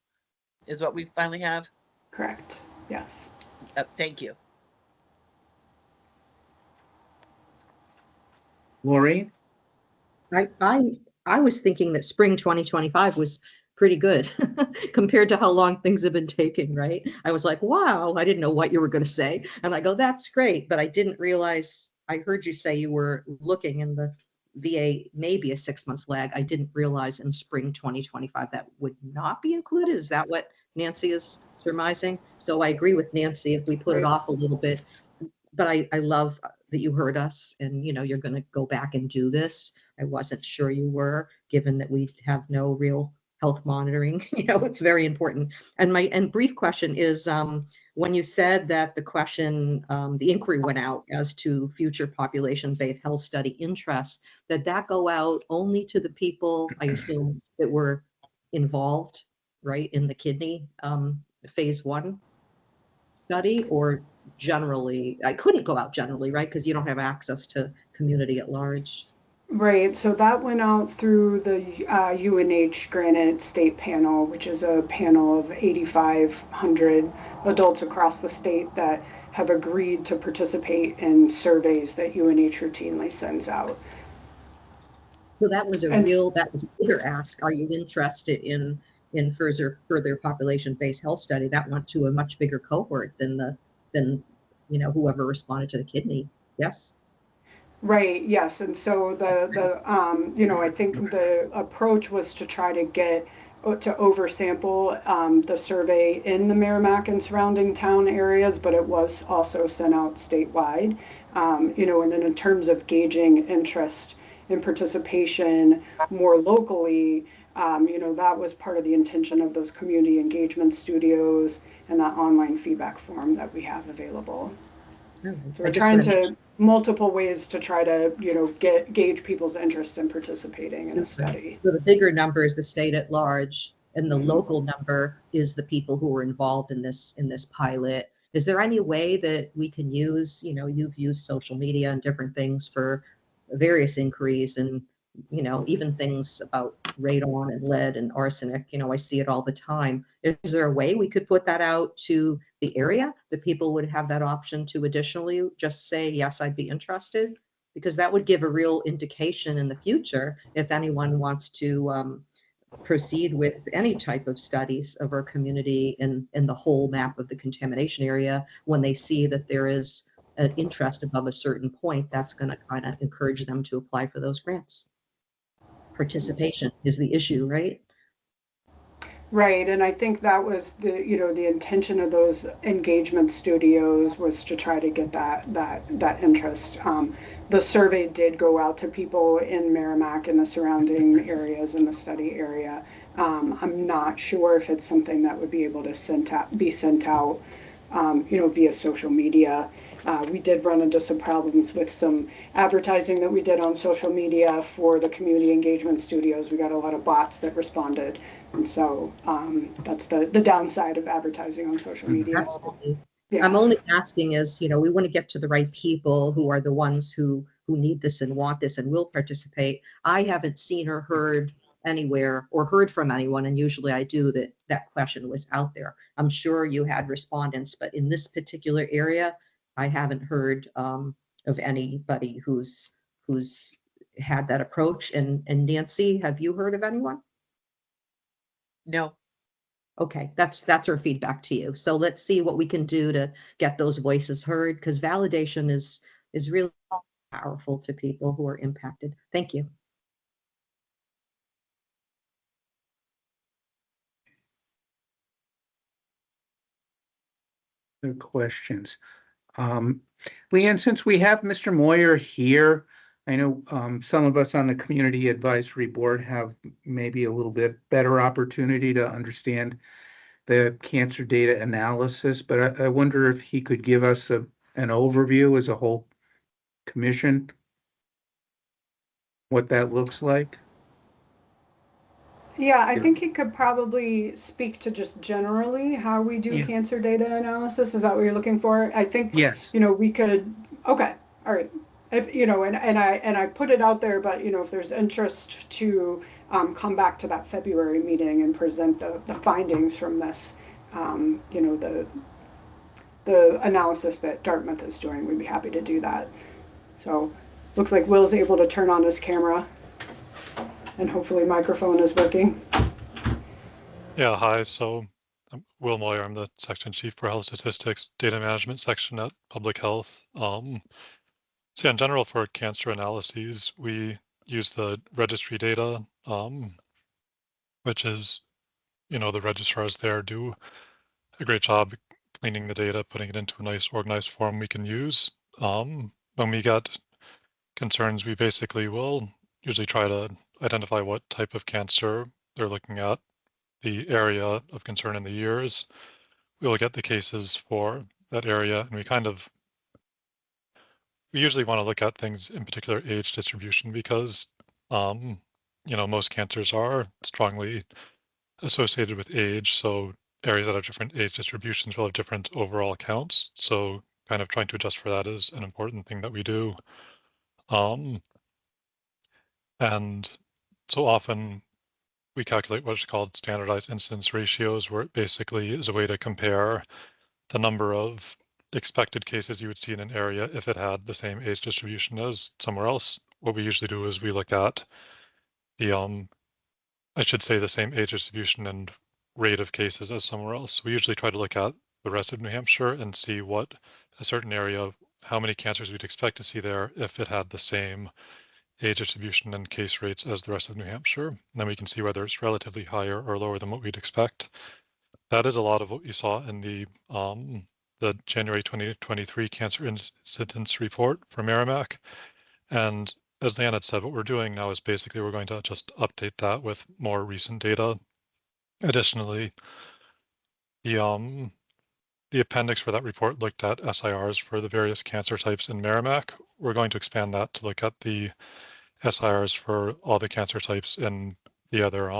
is what we finally have. Correct. Yes. Thank you. Maureen? I was thinking that spring 2025 was pretty good compared to how long things have been taking, right? I was like, wow, I didn't know what you were going to say. And I go, that's great. But I didn't realize, I heard you say you were looking in the VA, maybe a 6 months lag. I didn't realize in spring 2025 that would not be included. Is that what Nancy is surmising? So I agree with Nancy. If we put it Right. off a little bit, but I love that you heard us and, you're going to go back and do this. I wasn't sure you were, given that we have no real health monitoring. It's very important. And brief question is, when you said that the question, the inquiry went out as to future population-based health study interest, did that go out only to the people, I assume, that were involved, right, in the kidney phase 1 study, or generally? I couldn't go out generally, right? Because you don't have access to community at large. Right, so that went out through the UNH Granite State Panel, which is a panel of 8,500 adults across the state that have agreed to participate in surveys that UNH routinely sends out. So that was And that was a bigger ask. Are you interested in further population-based health study? That went to a much bigger cohort than whoever responded to the kidney. Yes. right, yes, and so I think the approach was to try to get to oversample the survey in the Merrimack and surrounding town areas, but it was also sent out statewide. And then in terms of gauging interest in participation more locally, that was part of the intention of those community engagement studios and that online feedback form that we have available. So we're trying to multiple ways to try to, gauge people's interest in participating in a study. So the bigger number is the state at large, and the local number is the people who were involved in this pilot. Is there any way that we can use, you've used social media and different things for various inquiries, and even things about radon and lead and arsenic, I see it all the time. Is there a way we could put that out to the area that people would have that option to additionally just say, yes, I'd be interested? Because that would give a real indication in the future if anyone wants to proceed with any type of studies of our community in the whole map of the contamination area. When they see that there is an interest above a certain point, that's going to kind of encourage them to apply for those grants. Participation is the issue, right? Right, and I think that was the intention of those engagement studios was to try to get that interest. The survey did go out to people in Merrimack and the surrounding areas in the study area. I'm not sure if it's something that would be able to be sent out, via social media. We did run into some problems with some advertising that we did on social media for the community engagement studios. We got a lot of bots that responded. And so that's the downside of advertising on social media. Absolutely. Yeah. I'm only asking is, we want to get to the right people who are the ones who need this and want this and will participate. I haven't seen or heard anywhere or heard from anyone, and usually I do, that question was out there. I'm sure you had respondents, but in this particular area, I haven't heard of anybody who's had that approach. And Nancy, have you heard of anyone? No. Okay, that's our feedback to you. So let's see what we can do to get those voices heard, because validation is really powerful to people who are impacted. Thank you. Other questions? Leanne, since we have Mr. Moyer here, I know some of us on the Community Advisory Board have maybe a little bit better opportunity to understand the cancer data analysis, but I wonder if he could give us an overview as a whole commission. what that looks like? Yeah, I think he could probably speak to just generally how we do Yeah. cancer data analysis. Is that what you're looking for? I think, Yes. we could, okay, all right. If, and I put it out there, but, if there's interest to come back to that February meeting and present the findings from this, the analysis that Dartmouth is doing, we'd be happy to do that. So looks like Will's able to turn on his camera and hopefully microphone is working. Yeah, hi. So I'm Will Moyer. I'm the section chief for health statistics data management section at Public Health. So yeah, in general, for cancer analyses, we use the registry data, which is, the registrars there do a great job cleaning the data, putting it into a nice organized form we can use. When we get concerns, we basically will usually try to identify what type of cancer they're looking at, the area of concern in the years. We will get the cases for that area, and we usually want to look at things in particular age distribution because, most cancers are strongly associated with age. So areas that have different age distributions will have different overall counts. So kind of trying to adjust for that is an important thing that we do. And so often we calculate what's called standardized incidence ratios, where it basically is a way to compare the number of expected cases you would see in an area if it had the same age distribution as somewhere else. What we usually do is we look at the the same age distribution and rate of cases as somewhere else. We usually try to look at the rest of New Hampshire and see what a certain area, how many cancers we'd expect to see there if it had the same age distribution and case rates as the rest of New Hampshire. And then we can see whether it's relatively higher or lower than what we'd expect. That is a lot of what you saw in the January 2023 cancer incidence report for Merrimack. And as Leanne had said, what we're doing now is basically we're going to just update that with more recent data. Additionally, the appendix for that report looked at SIRs for the various cancer types in Merrimack. We're going to expand that to look at the SIRs for all the cancer types in the other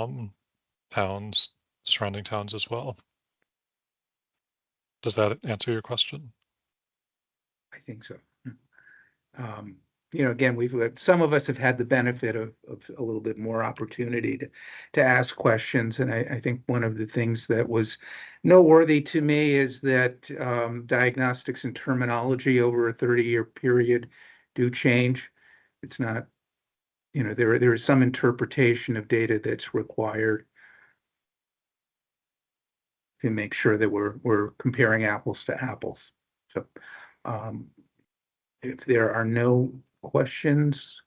towns, surrounding towns as well. Does that answer your question? I think so. Again, some of us have had the benefit of a little bit more opportunity to ask questions. And I think one of the things that was noteworthy to me is that diagnostics and terminology over a 30-year period do change. It's not, there is some interpretation of data that's required to make sure that we're comparing apples to apples. So if there are no questions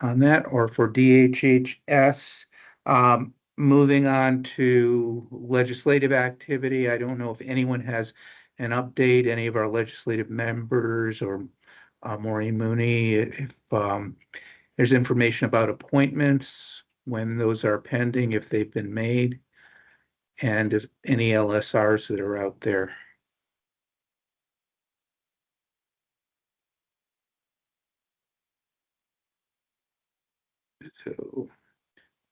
on that, or for DHHS, moving on to legislative activity, I don't know if anyone has an update, any of our legislative members or Maureen Mooney, if there's information about appointments, when those are pending, if they've been made, and if any LSRs that are out there. So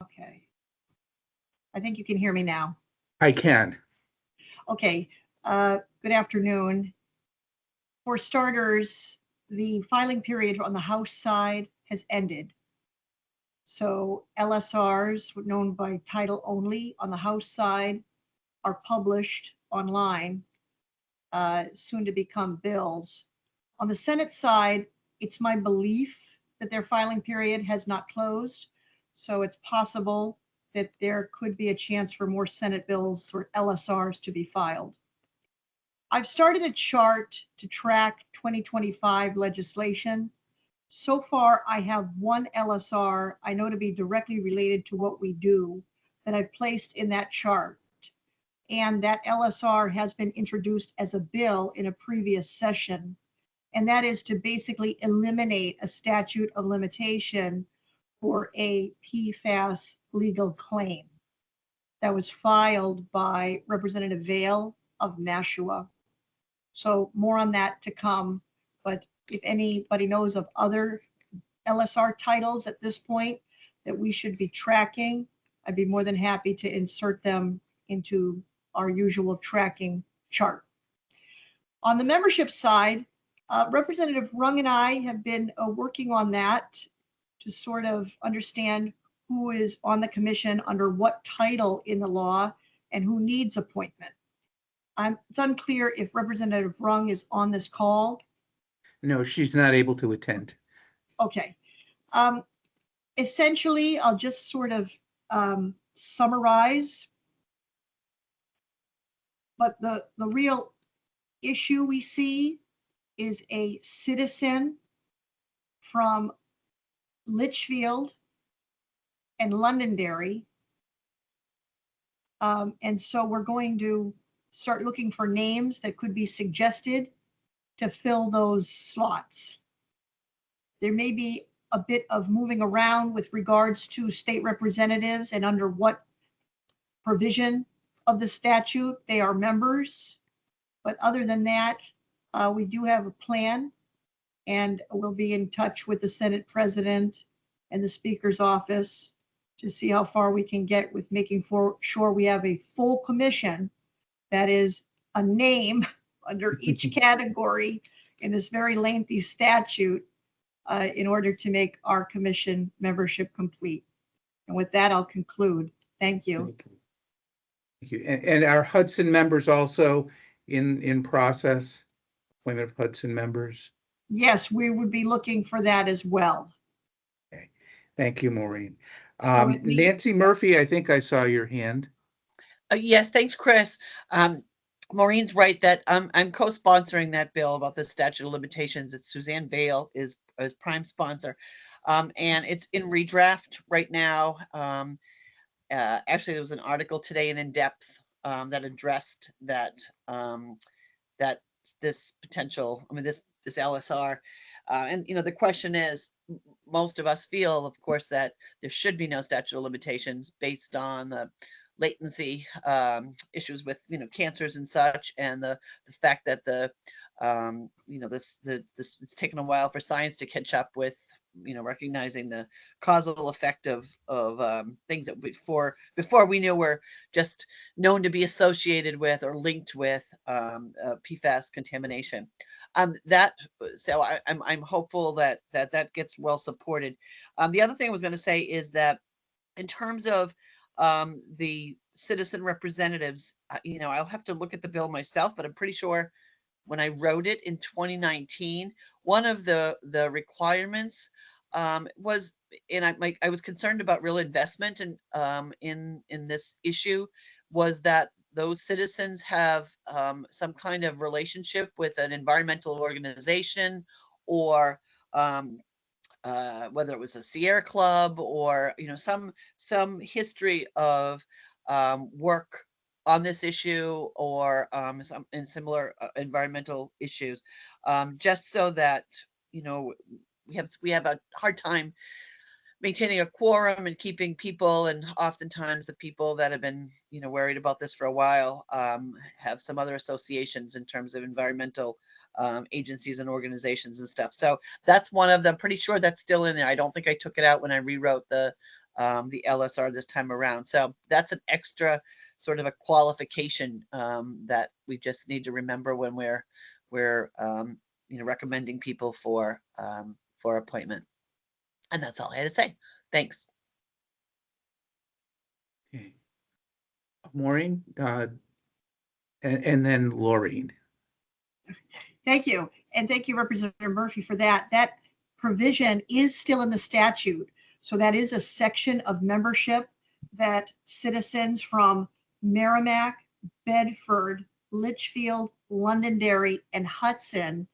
Okay. I think you can hear me now. I can. Okay. Good afternoon. For starters, the filing period on the House side has ended. So LSRs, known by title only on the House side, are published online, soon to become bills. On the Senate side, it's my belief that their filing period has not closed. So it's possible that there could be a chance for more Senate bills or LSRs to be filed. I've started a chart to track 2025 legislation. So far, I have one LSR I know to be directly related to what we do that I've placed in that chart. And that LSR has been introduced as a bill in a previous session. And that is to basically eliminate a statute of limitation for a PFAS legal claim that was filed by Representative Vail of Nashua. So more on that to come, but if anybody knows of other LSR titles at this point that we should be tracking, I'd be more than happy to insert them into our usual tracking chart. On the membership side, Representative Rung and I have been working on that to sort of understand who is on the commission under what title in the law and who needs appointment. It's unclear if Representative Rung is on this call. No, she's not able to attend. Okay. Essentially, I'll just sort of summarize. But the real issue we see is a citizen from Litchfield and Londonderry. And so we're going to start looking for names that could be suggested to fill those slots. There may be a bit of moving around with regards to state representatives and under what provision of the statute they are members. But other than that, we do have a plan, and we'll be in touch with the Senate President and the Speaker's office to see how far we can get with making sure we have a full commission that is a name under each category in this very lengthy statute in order to make our commission membership complete. And with that, I'll conclude. Thank you. Thank you. And our Hudson members also in process, appointment of Hudson members? Yes, we would be looking for that as well. Okay. Thank you, Maureen. So Nancy Murphy, I think I saw your hand. Yes, thanks, Chris. Maureen's right that I'm co-sponsoring that bill about the statute of limitations. It's Suzanne Bale is prime sponsor. And it's in redraft right now. Actually, there was an article today in In-Depth that addressed that that this potential, this LSR. And the question is, most of us feel, of course, that there should be no statute of limitations based on the latency issues with cancers and such, and the fact that this it's taken a while for science to catch up with recognizing the causal effect of things that before we knew were just known to be associated with or linked with PFAS contamination. So I'm hopeful that gets well supported. The other thing I was going to say is that in terms of the citizen representatives, I'll have to look at the bill myself, but I'm pretty sure when I wrote it in 2019, one of the requirements was, and I was concerned about real investment in this issue, was that those citizens have some kind of relationship with an environmental organization, or whether it was a Sierra Club or some history of work on this issue, or some in similar environmental issues, just so that we have a hard time maintaining a quorum and keeping people, and oftentimes the people that have been worried about this for a while have some other associations in terms of environmental agencies and organizations and stuff. So that's one of them. Pretty sure that's still in there. I don't think I took it out when I rewrote the LSR this time around. So that's an extra sort of a qualification that we just need to remember when we're recommending people for appointment. And that's all I had to say. Thanks. Okay. Maureen, and then Laureen. Thank you. And thank you, Representative Murphy, for that. That provision is still in the statute. So that is a section of membership that citizens from Merrimack, Bedford, Litchfield, Londonderry, and Hudson,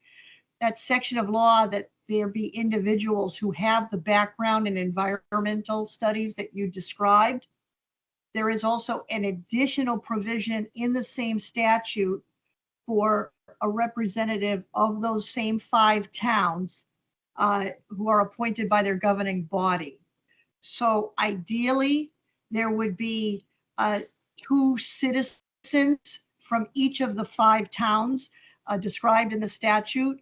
that section of law that there be individuals who have the background in environmental studies that you described. There is also an additional provision in the same statute for a representative of those same 5 towns who are appointed by their governing body. So ideally, there would be 2 citizens from each of the 5 towns described in the statute,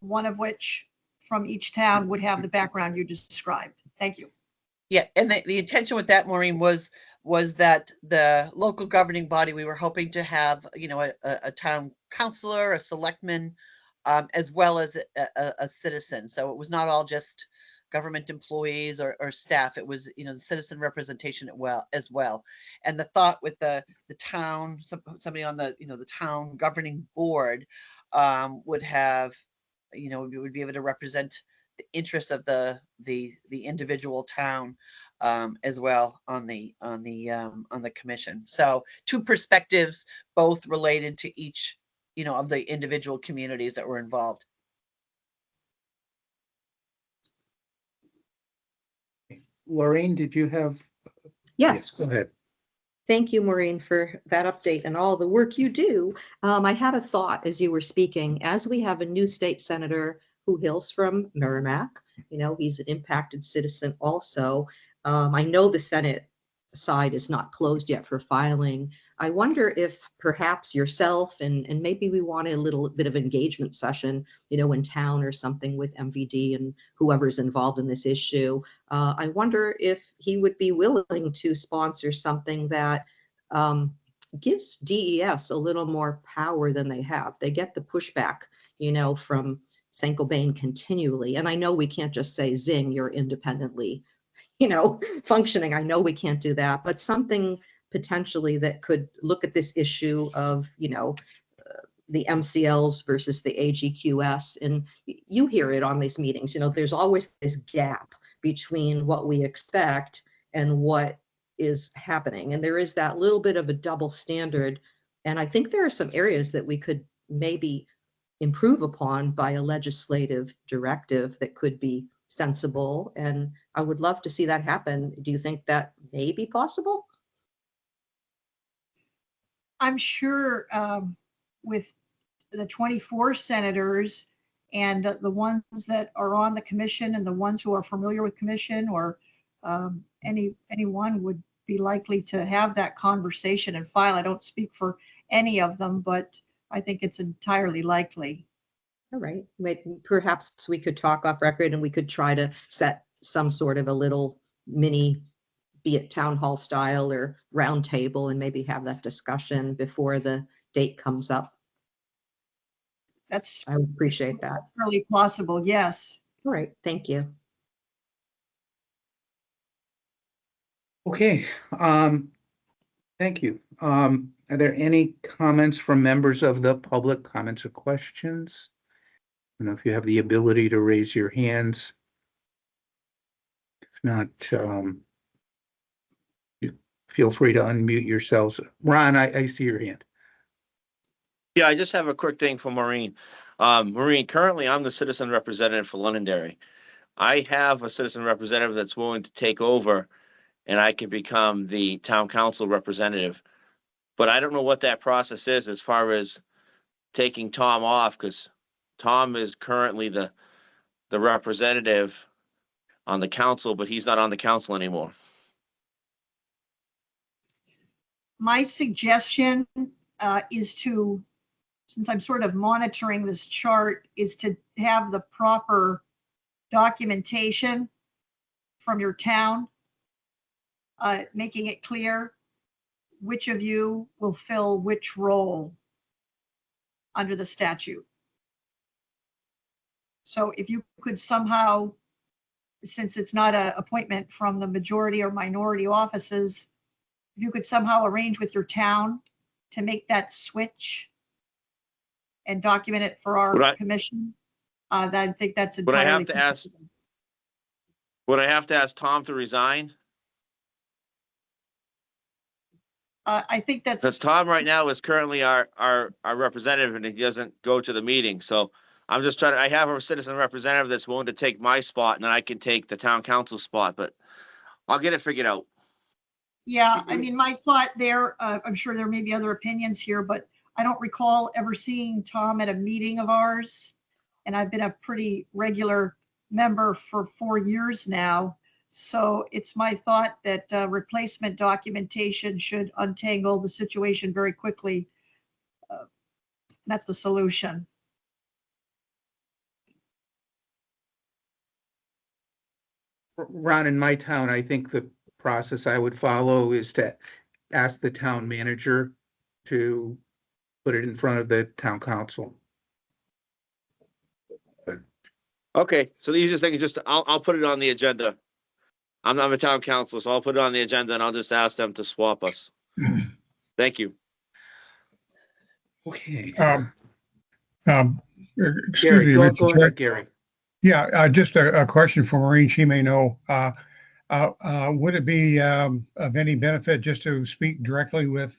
one of which from each town would have the background you described. Thank you. Yeah, and the intention with that, Maureen, was that the local governing body, we were hoping to have, you know, a town councillor, a selectman, as well as a citizen. So it was not all just government employees or staff. It was, you know, the citizen representation as well. And the thought with the town, somebody on the, you know, the town governing board would have, you know, would be able to represent the interests of the individual town as well on the commission. So two perspectives, both related to each, you know, of the individual communities that were involved. Lorraine, did you have? Yes. Go ahead. Thank you, Maureen, for that update and all the work you do. I had a thought as you were speaking, as we have a new state senator who hails from Merrimack, you know, he's an impacted citizen also. I know the Senate side is not closed yet for filing. I wonder if perhaps yourself and maybe we want a little bit of engagement session, you know, in town or something with MVD and whoever's involved in this issue. I wonder if he would be willing to sponsor something that gives DES a little more power than they have. They get the pushback, you know, from Saint-Gobain continually. And I know we can't just say, zing, you're independently, you know, functioning. I know we can't do that, but something potentially that could look at this issue of, you know, the MCLs versus the AGQS. And you hear it on these meetings, you know, there's always this gap between what we expect and what is happening. And there is that little bit of a double standard. And I think there are some areas that we could maybe improve upon by a legislative directive that could be sensible. And I would love to see that happen. Do you think that may be possible? I'm sure with the 24 senators and the ones that are on the commission and the ones who are familiar with commission or anyone would be likely to have that conversation and file. I don't speak for any of them, but I think it's entirely likely. All right, perhaps we could talk off record and we could try to set some sort of a little mini, be it town hall style or round table, and maybe have that discussion before the date comes up. That's I would appreciate that. really possible, yes. All right, thank you. Okay, thank you. Are there any comments from members of the public, comments or questions? I don't know if you have the ability to raise your hands. If not, you feel free to unmute yourselves. Ron, I see your hand. Yeah, I just have a quick thing for Maureen. Maureen, currently I'm the citizen representative for Londonderry. I have a citizen representative that's willing to take over and I can become the town council representative. But I don't know what that process is as far as taking Tom off, because Tom is currently the representative on the council, but he's not on the council anymore. My suggestion is to, since I'm sort of monitoring this chart, is to have the proper documentation from your town, making it clear which of you will fill which role under the statute. So if you could somehow, since it's not an appointment from the majority or minority offices, if you could somehow arrange with your town to make that switch and document it for our commission, I think that's entirely. Would I have to ask Tom to resign? I think that's. Because Tom right now is currently our representative and he doesn't go to the meeting. So I'm just trying to, I have a citizen representative that's willing to take my spot and then I can take the town council spot, but I'll get it figured out. Yeah, I mean, my thought there, I'm sure there may be other opinions here, but I don't recall ever seeing Tom at a meeting of ours. And I've been a pretty regular member for 4 years now. So it's my thought that replacement documentation should untangle the situation very quickly. That's the solution. Ron, in my town, I think the process I would follow is to ask the town manager to put it in front of the town council. Okay, so the easiest thing is just, I'll put it on the agenda. I'm not a town council, so I'll put it on the agenda and I'll just ask them to swap us. Thank you. Okay. Um, excuse Gary, me, go Mr. Chair. ahead, Gary. Yeah, just a question for Maureen. She may know. Would it be of any benefit just to speak directly with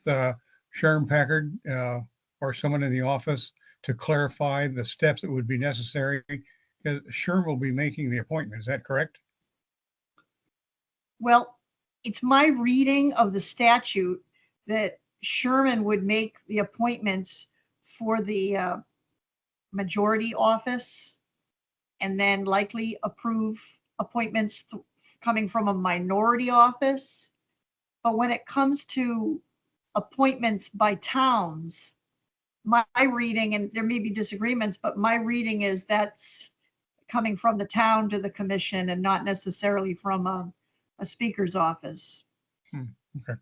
Sharon Packard or someone in the office to clarify the steps that would be necessary? Because Sharon will be making the appointment. Is that correct? Well, it's my reading of the statute that Sherman would make the appointments for the majority office and then likely approve appointments coming from a minority office. But when it comes to appointments by towns, my reading, and there may be disagreements, but my reading is that's coming from the town to the commission and not necessarily from a speaker's office. Okay.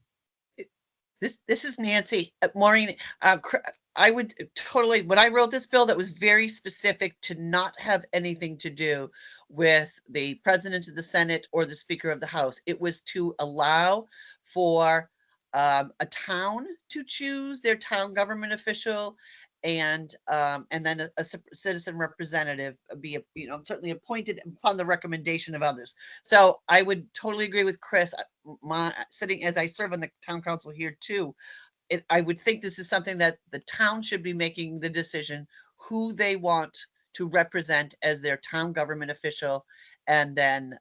This is Nancy. Maureen, I would totally, when I wrote this bill, that was very specific to not have anything to do with the president of the Senate or the Speaker of the House. It was to allow for a town to choose their town government official, and then a citizen representative be, certainly appointed upon the recommendation of others. So I would totally agree with Chris. Sitting as I serve on the town council here too, I would think this is something that the town should be making the decision who they want to represent as their town government official. And then,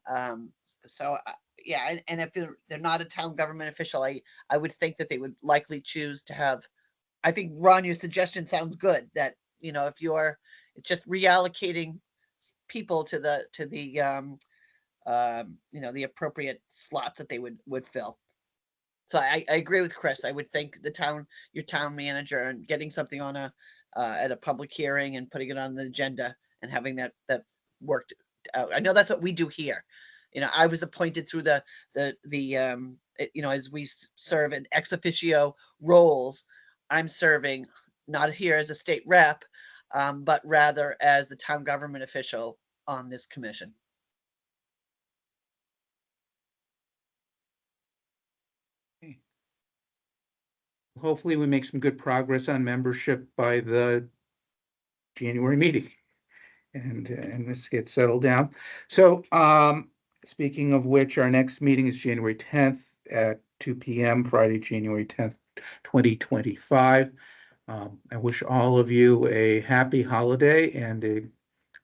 yeah, and if they're not a town government official, I would think that they would likely choose to have, I think, Ron, your suggestion sounds good, that, if you're just reallocating people to the the appropriate slots that they would fill. So I agree with Chris. I would think your town manager, and getting something on at a public hearing and putting it on the agenda and having that worked out. I know that's what we do here. I was appointed through the as we serve in ex officio roles, I'm serving not here as a state rep, but rather as the town government official on this commission. Hopefully we make some good progress on membership by the January meeting and this gets settled down. So speaking of which, our next meeting is January 10th at 2 p.m. Friday, January 10th, 2025. I wish all of you a happy holiday and a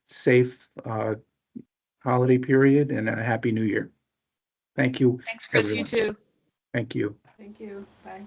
safe holiday period and a happy new year. Thank you. Thanks, Chris. Everyone. You too. Thank you. Thank you. Bye.